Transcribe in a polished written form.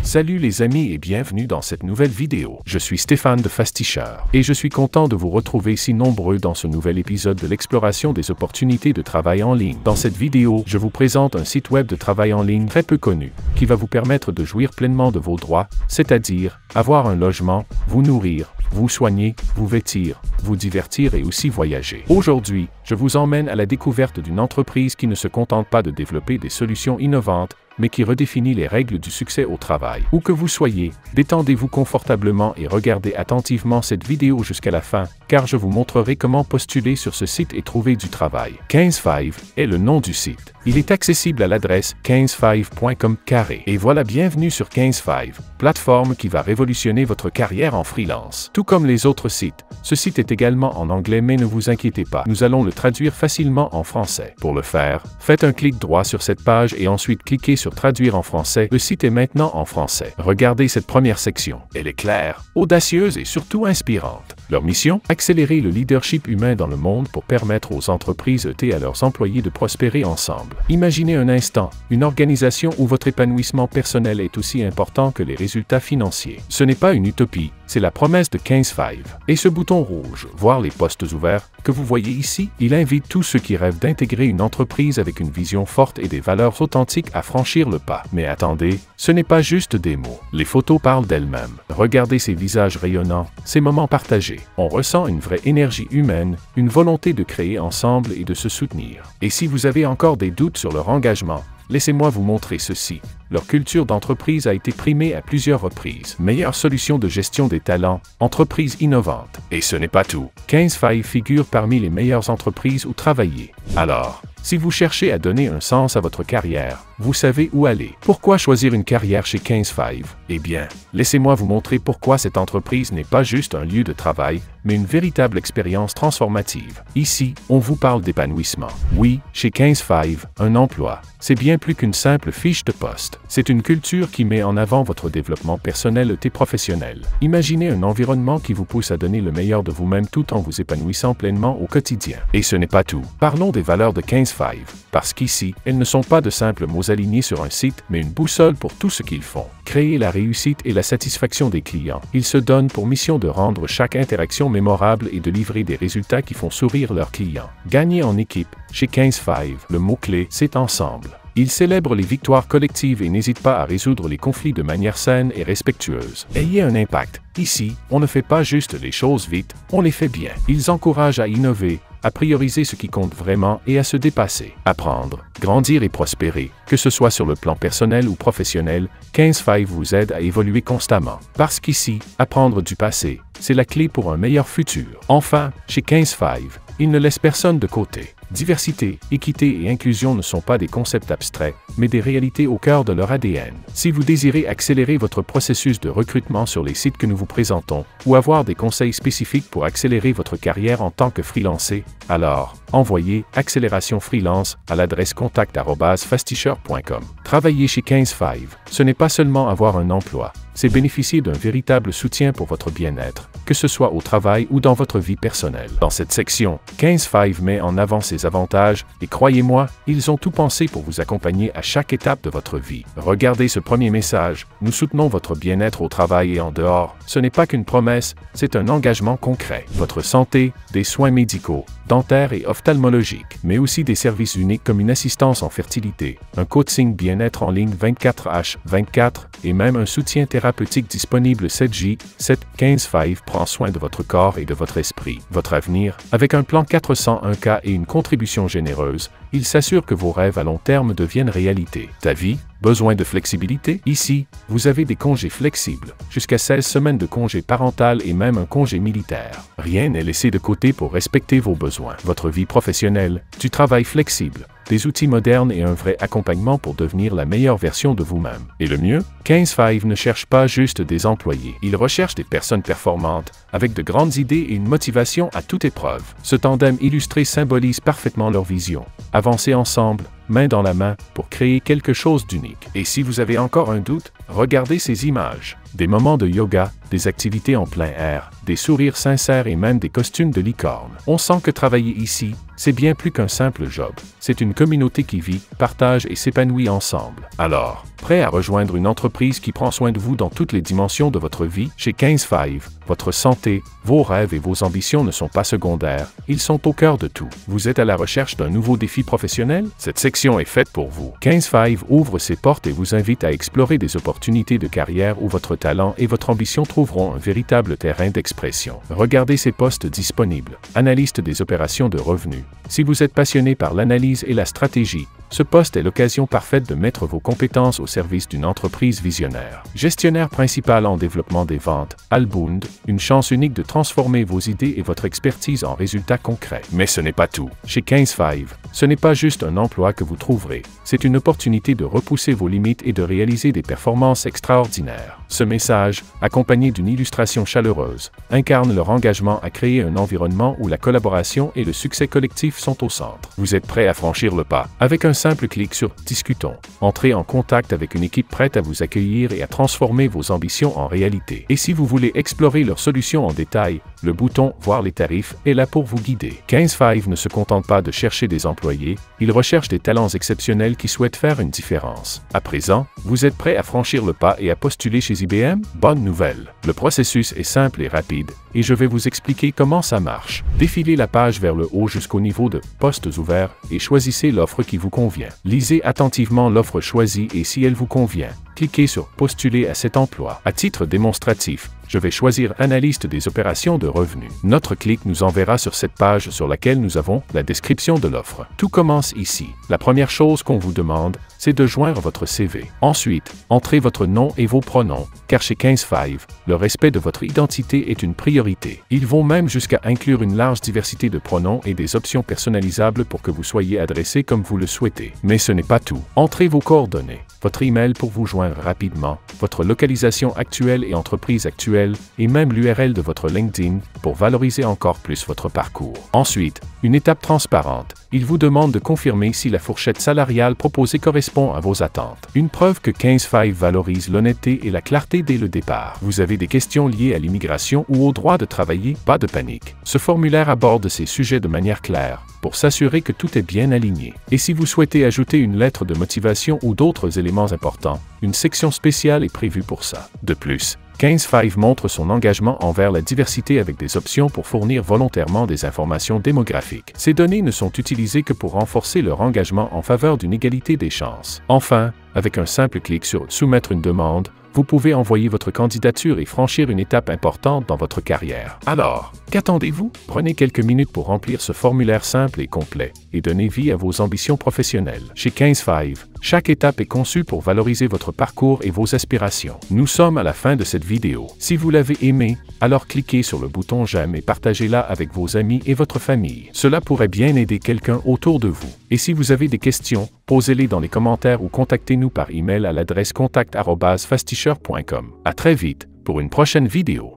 Salut les amis et bienvenue dans cette nouvelle vidéo. Je suis Stéphane de Fastisher et je suis content de vous retrouver si nombreux dans ce nouvel épisode de l'exploration des opportunités de travail en ligne. Dans cette vidéo, je vous présente un site web de travail en ligne très peu connu qui va vous permettre de jouir pleinement de vos droits, c'est-à-dire avoir un logement, vous nourrir, vous soigner, vous vêtir, vous divertir et aussi voyager. Aujourd'hui, je vous emmène à la découverte d'une entreprise qui ne se contente pas de développer des solutions innovantes, mais qui redéfinit les règles du succès au travail. Où que vous soyez, détendez-vous confortablement et regardez attentivement cette vidéo jusqu'à la fin, car je vous montrerai comment postuler sur ce site et trouver du travail. 15five est le nom du site. Il est accessible à l'adresse 15five.com. Et voilà, bienvenue sur 15five, plateforme qui va révolutionner votre carrière en freelance. Tout comme les autres sites, ce site est également en anglais, mais ne vous inquiétez pas, nous allons le traduire facilement en français. Pour le faire, faites un clic droit sur cette page et ensuite cliquez sur Traduire en français. Le site est maintenant en français. Regardez cette première section. Elle est claire, audacieuse et surtout inspirante. Leur mission? Accélérer le leadership humain dans le monde pour permettre aux entreprises et à leurs employés de prospérer ensemble. Imaginez un instant, une organisation où votre épanouissement personnel est aussi important que les résultats financiers. Ce n'est pas une utopie, c'est la promesse de 15five. Et ce bouton rouge, voir les postes ouverts, que vous voyez ici, il invite tous ceux qui rêvent d'intégrer une entreprise avec une vision forte et des valeurs authentiques à franchir le pas. Mais attendez, ce n'est pas juste des mots. Les photos parlent d'elles-mêmes. Regardez ces visages rayonnants, ces moments partagés. On ressent une vraie énergie humaine, une volonté de créer ensemble et de se soutenir. Et si vous avez encore des doutes sur leur engagement, laissez-moi vous montrer ceci. Leur culture d'entreprise a été primée à plusieurs reprises. Meilleure solution de gestion des talents, entreprise innovante. Et ce n'est pas tout. 15five figure parmi les meilleures entreprises où travailler. Alors, si vous cherchez à donner un sens à votre carrière, vous savez où aller. Pourquoi choisir une carrière chez 15five? Eh bien, laissez-moi vous montrer pourquoi cette entreprise n'est pas juste un lieu de travail, mais une véritable expérience transformative. Ici, on vous parle d'épanouissement. Oui, chez 15five, un emploi, c'est bien plus qu'une simple fiche de poste. C'est une culture qui met en avant votre développement personnel et professionnel. Imaginez un environnement qui vous pousse à donner le meilleur de vous-même tout en vous épanouissant pleinement au quotidien. Et ce n'est pas tout. Parlons des valeurs de 15five, parce qu'ici, elles ne sont pas de simples mots alignés sur un site, mais une boussole pour tout ce qu'ils font. Créer la réussite et la satisfaction des clients. Ils se donnent pour mission de rendre chaque interaction mémorable et de livrer des résultats qui font sourire leurs clients. Gagner en équipe. Chez 15five, le mot-clé, c'est ensemble. Ils célèbrent les victoires collectives et n'hésitent pas à résoudre les conflits de manière saine et respectueuse. Ayez un impact. Ici, on ne fait pas juste les choses vite, on les fait bien. Ils encouragent à innover, à prioriser ce qui compte vraiment et à se dépasser. Apprendre, grandir et prospérer, que ce soit sur le plan personnel ou professionnel, 15five vous aide à évoluer constamment. Parce qu'ici, apprendre du passé, c'est la clé pour un meilleur futur. Enfin, chez 15five, ils ne laissent personne de côté. Diversité, équité et inclusion ne sont pas des concepts abstraits, mais des réalités au cœur de leur ADN. Si vous désirez accélérer votre processus de recrutement sur les sites que nous vous présentons, ou avoir des conseils spécifiques pour accélérer votre carrière en tant que freelancé, alors, envoyez Accélération Freelance à l'adresse contact@fastisher.com. Travailler chez 15five, ce n'est pas seulement avoir un emploi, c'est bénéficier d'un véritable soutien pour votre bien-être, que ce soit au travail ou dans votre vie personnelle. Dans cette section, 15five met en avant ses avantages et croyez-moi, ils ont tout pensé pour vous accompagner à chaque étape de votre vie. Regardez ce premier message, nous soutenons votre bien-être au travail et en dehors. Ce n'est pas qu'une promesse, c'est un engagement concret. Votre santé, des soins médicaux, dentaires et ophtalmologiques, mais aussi des services uniques comme une assistance en fertilité, un coaching bien-être en ligne 24h24 et même un soutien thérapeutique disponible 7J/7. 15five prend soin de votre corps et de votre esprit. Votre avenir, avec un plan 401K et une contribution généreuse, il s'assure que vos rêves à long terme deviennent réalité. Ta vie? Besoin de flexibilité? Ici, vous avez des congés flexibles, jusqu'à 16 semaines de congé parental et même un congé militaire. Rien n'est laissé de côté pour respecter vos besoins. Votre vie professionnelle, du travail flexible, des outils modernes et un vrai accompagnement pour devenir la meilleure version de vous-même. Et le mieux? 15five ne cherche pas juste des employés. Il recherche des personnes performantes, avec de grandes idées et une motivation à toute épreuve. Ce tandem illustré symbolise parfaitement leur vision. Avancez ensemble, main dans la main, pour créer quelque chose d'unique. Et si vous avez encore un doute, regardez ces images. Des moments de yoga, des activités en plein air, des sourires sincères et même des costumes de licorne. On sent que travailler ici, c'est bien plus qu'un simple job. C'est une communauté qui vit, partage et s'épanouit ensemble. Alors, prêt à rejoindre une entreprise qui prend soin de vous dans toutes les dimensions de votre vie? Chez 15Five, votre santé, vos rêves et vos ambitions ne sont pas secondaires, ils sont au cœur de tout. Vous êtes à la recherche d'un nouveau défi professionnel? Cette section est faite pour vous. 15Five ouvre ses portes et vous invite à explorer des opportunités de carrière où votre talent et votre ambition trouveront un véritable terrain d'expression. Regardez ces postes disponibles. Analyste des opérations de revenus. Si vous êtes passionné par l'analyse et la stratégie, ce poste est l'occasion parfaite de mettre vos compétences au service d'une entreprise visionnaire. Gestionnaire principal en développement des ventes, Albund, une chance unique de transformer vos idées et votre expertise en résultats concrets. Mais ce n'est pas tout. Chez 15Five, ce n'est pas juste un emploi que vous trouverez, c'est une opportunité de repousser vos limites et de réaliser des performances extraordinaires. Ce message, accompagné d'une illustration chaleureuse, incarne leur engagement à créer un environnement où la collaboration et le succès collectif sont au centre. Vous êtes prêt à franchir le pas? Avec un simple clic sur « Discutons », entrez en contact avec une équipe prête à vous accueillir et à transformer vos ambitions en réalité. Et si vous voulez explorer leurs solutions en détail, le bouton « Voir les tarifs » est là pour vous guider. 15Five ne se contente pas de chercher des employés, ils recherchent des talents exceptionnels qui souhaitent faire une différence. À présent, vous êtes prêt à franchir le pas et à postuler chez IBM? Bonne nouvelle! Le processus est simple et rapide, et je vais vous expliquer comment ça marche. Défilez la page vers le haut jusqu'au niveau de « Postes ouverts » et choisissez l'offre qui vous convient. Lisez attentivement l'offre choisie et si elle vous convient, cliquez sur « Postuler à cet emploi ». À titre démonstratif, je vais choisir Analyste des opérations de revenus. Notre clic nous enverra sur cette page sur laquelle nous avons la description de l'offre. Tout commence ici. La première chose qu'on vous demande, c'est de joindre votre CV. Ensuite, entrez votre nom et vos pronoms, car chez 15Five, le respect de votre identité est une priorité. Ils vont même jusqu'à inclure une large diversité de pronoms et des options personnalisables pour que vous soyez adressé comme vous le souhaitez. Mais ce n'est pas tout. Entrez vos coordonnées, votre email pour vous joindre rapidement, votre localisation actuelle et entreprise actuelle, et même l'URL de votre LinkedIn pour valoriser encore plus votre parcours. Ensuite, une étape transparente. Il vous demande de confirmer si la fourchette salariale proposée correspond à vos attentes. Une preuve que 15Five valorise l'honnêteté et la clarté dès le départ. Vous avez des questions liées à l'immigration ou au droit de travailler? Pas de panique. Ce formulaire aborde ces sujets de manière claire, pour s'assurer que tout est bien aligné. Et si vous souhaitez ajouter une lettre de motivation ou d'autres éléments importants, une section spéciale est prévue pour ça. De plus, 15Five montre son engagement envers la diversité avec des options pour fournir volontairement des informations démographiques. Ces données ne sont utilisées que pour renforcer leur engagement en faveur d'une égalité des chances. Enfin, avec un simple clic sur « Soumettre une demande », vous pouvez envoyer votre candidature et franchir une étape importante dans votre carrière. Alors, qu'attendez-vous? Prenez quelques minutes pour remplir ce formulaire simple et complet et donnez vie à vos ambitions professionnelles. Chez 15Five, chaque étape est conçue pour valoriser votre parcours et vos aspirations. Nous sommes à la fin de cette vidéo. Si vous l'avez aimé, alors cliquez sur le bouton j'aime et partagez-la avec vos amis et votre famille. Cela pourrait bien aider quelqu'un autour de vous. Et si vous avez des questions, posez-les dans les commentaires ou contactez-nous par email à l'adresse contact@fastisher.com. À très vite pour une prochaine vidéo.